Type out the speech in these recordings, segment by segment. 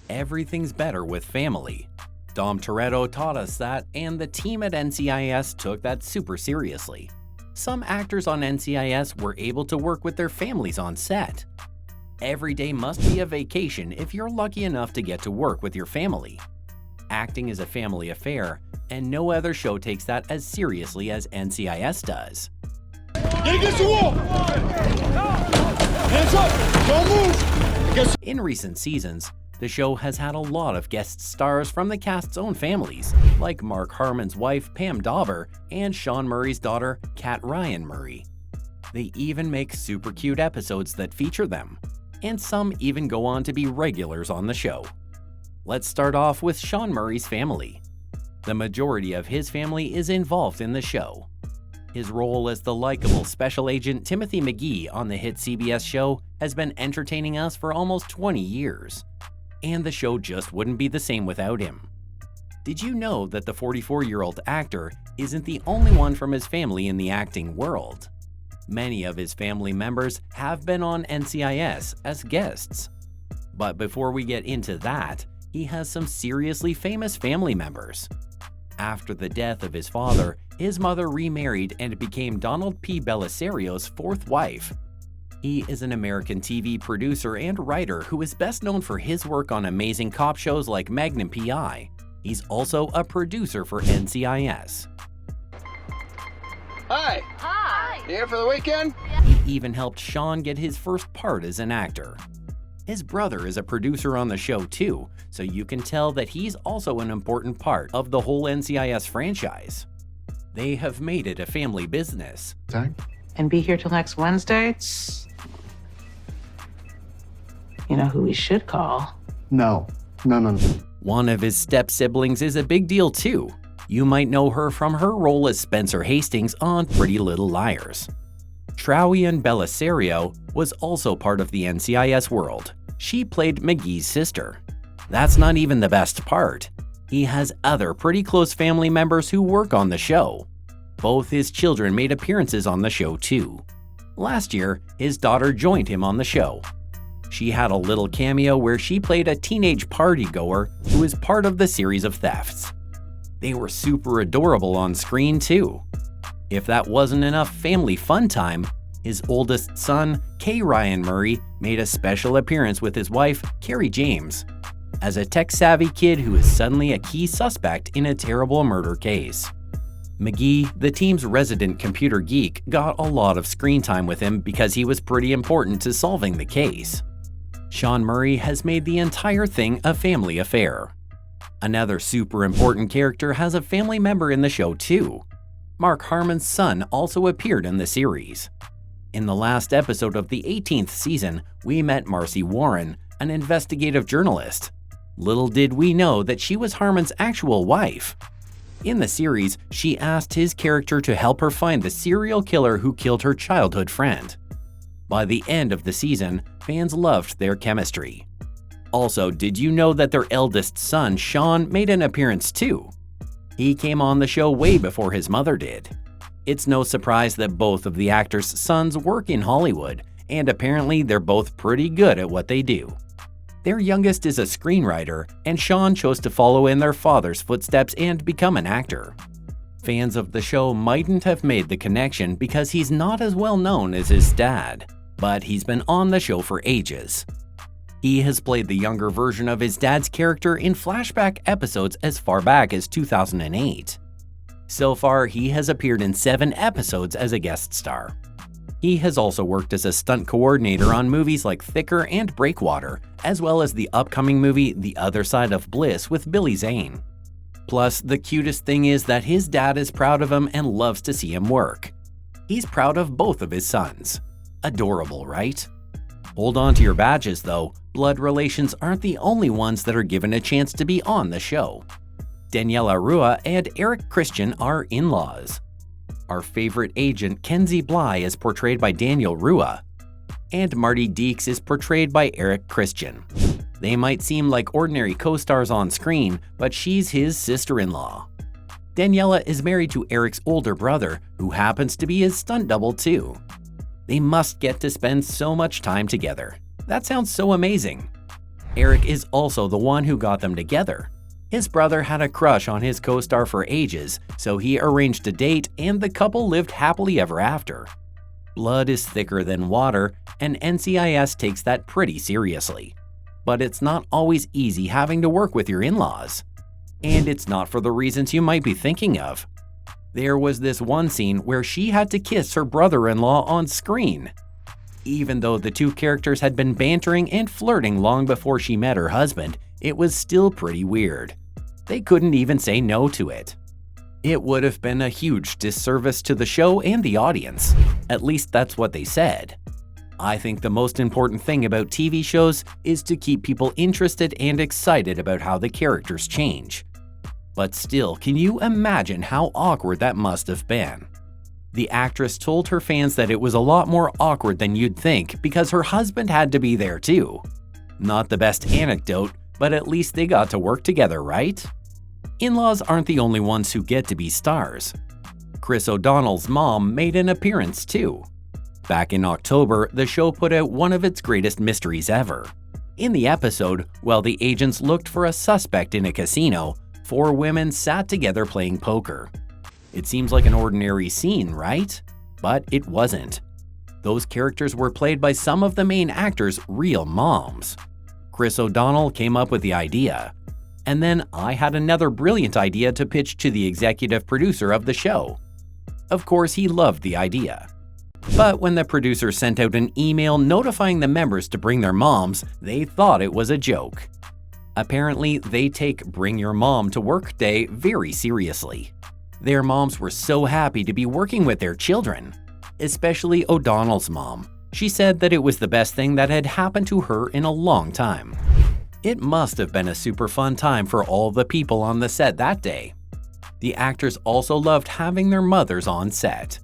everything's better with family. Dom Toretto taught us that, and the team at NCIS took that super seriously. Some actors on NCIS were able to work with their families on set. Every day must be a vacation if you're lucky enough to get to work with your family. Acting is a family affair, and no other show takes that as seriously as NCIS does. Hands up! Don't move! In recent seasons, the show has had a lot of guest stars from the cast's own families, like Mark Harmon's wife Pam Dauber and Sean Murray's daughter Kat Ryan Murray. They even make super cute episodes that feature them, and some even go on to be regulars on the show. Let's start off with Sean Murray's family. The majority of his family is involved in the show. His role as the likable Special Agent Timothy McGee on the hit CBS show has been entertaining us for almost 20 years. And the show just wouldn't be the same without him. Did you know that the 44-year-old actor isn't the only one from his family in the acting world? Many of his family members have been on NCIS as guests. But before we get into that, he has some seriously famous family members. After the death of his father, his mother remarried and became Donald P. Bellisario's fourth wife. He is an American TV producer and writer who is best known for his work on amazing cop shows like Magnum P.I. He's also a producer for NCIS. Hi! Hi! You here for the weekend? He even helped Sean get his first part as an actor. His brother is a producer on the show too, so you can tell that he's also an important part of the whole NCIS franchise. They have made it a family business. And be here till next Wednesday? You know who we should call? No. One of his step-siblings is a big deal too. You might know her from her role as Spencer Hastings on Pretty Little Liars. Trowian Bellisario was also part of the NCIS world. She played McGee's sister. That's not even the best part. He has other pretty close family members who work on the show. Both his children made appearances on the show too. Last year, his daughter joined him on the show. She had a little cameo where she played a teenage partygoer who is part of the series of thefts. They were super adorable on screen too. If that wasn't enough family fun time, his oldest son, Kay Ryan Murray, made a special appearance with his wife, Carrie James, as a tech-savvy kid who is suddenly a key suspect in a terrible murder case. McGee, the team's resident computer geek, got a lot of screen time with him because he was pretty important to solving the case. Sean Murray has made the entire thing a family affair. Another super important character has a family member in the show too. Mark Harmon's son also appeared in the series. In the last episode of the 18th season, we met Marcy Warren, an investigative journalist. Little did we know that she was Harmon's actual wife. In the series, she asked his character to help her find the serial killer who killed her childhood friend. By the end of the season, fans loved their chemistry. Also, did you know that their eldest son, Sean, made an appearance too? He came on the show way before his mother did. It's no surprise that both of the actors' sons work in Hollywood, and apparently they're both pretty good at what they do. Their youngest is a screenwriter, and Sean chose to follow in their father's footsteps and become an actor. Fans of the show mightn't have made the connection because he's not as well known as his dad, but he's been on the show for ages. He has played the younger version of his dad's character in flashback episodes as far back as 2008. So far, he has appeared in 7 episodes as a guest star. He has also worked as a stunt coordinator on movies like Thicker and Breakwater, as well as the upcoming movie The Other Side of Bliss with Billy Zane. Plus, the cutest thing is that his dad is proud of him and loves to see him work. He's proud of both of his sons. Adorable, right? Hold on to your badges though, blood relations aren't the only ones that are given a chance to be on the show. Daniela Rua and Eric Christian are in-laws. Our favorite agent Kenzie Bly is portrayed by Daniel Rua, and Marty Deeks is portrayed by Eric Christian. They might seem like ordinary co-stars on screen, but she's his sister-in-law. Daniela is married to Eric's older brother, who happens to be his stunt double too. They must get to spend so much time together. That sounds so amazing. Eric is also the one who got them together. His brother had a crush on his co-star for ages, so he arranged a date and the couple lived happily ever after. Blood is thicker than water, and NCIS takes that pretty seriously. But it's not always easy having to work with your in-laws. And it's not for the reasons you might be thinking of. There was this one scene where she had to kiss her brother-in-law on screen. Even though the two characters had been bantering and flirting long before she met her husband, it was still pretty weird. They couldn't even say no to it. It would have been a huge disservice to the show and the audience. At least that's what they said. I think the most important thing about TV shows is to keep people interested and excited about how the characters change. But still, can you imagine how awkward that must have been? The actress told her fans that it was a lot more awkward than you'd think because her husband had to be there too. Not the best anecdote, but at least they got to work together, right? In-laws aren't the only ones who get to be stars. Chris O'Donnell's mom made an appearance too. Back in October, the show put out one of its greatest mysteries ever. In the episode, while the agents looked for a suspect in a casino, 4 women sat together playing poker. It seems like an ordinary scene, right? But it wasn't. Those characters were played by some of the main actors' real moms. Chris O'Donnell came up with the idea. And then I had another brilliant idea to pitch to the executive producer of the show. Of course, he loved the idea. But when the producer sent out an email notifying the members to bring their moms, they thought it was a joke. Apparently, they take Bring Your Mom to Work Day very seriously. Their moms were so happy to be working with their children, especially O'Donnell's mom. She said that it was the best thing that had happened to her in a long time. It must have been a super fun time for all the people on the set that day. The actors also loved having their mothers on set.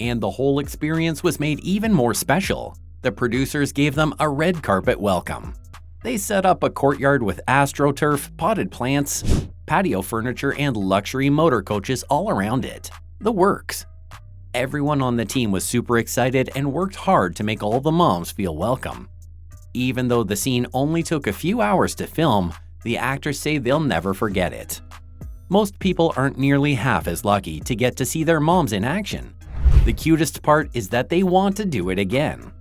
And the whole experience was made even more special. The producers gave them a red carpet welcome. They set up a courtyard with AstroTurf, potted plants, patio furniture, and luxury motor coaches all around it. The works. Everyone on the team was super excited and worked hard to make all the moms feel welcome. Even though the scene only took a few hours to film, the actors say they'll never forget it. Most people aren't nearly half as lucky to get to see their moms in action. The cutest part is that they want to do it again.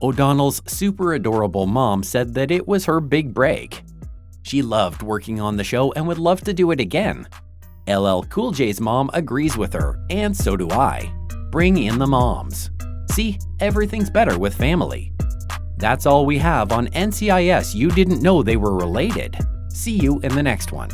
O'Donnell's super adorable mom said that it was her big break. She loved working on the show and would love to do it again. LL Cool J's mom agrees with her, and so do I. Bring in the moms. See, everything's better with family. That's all we have on NCIS You Didn't Know They Were Related. See you in the next one.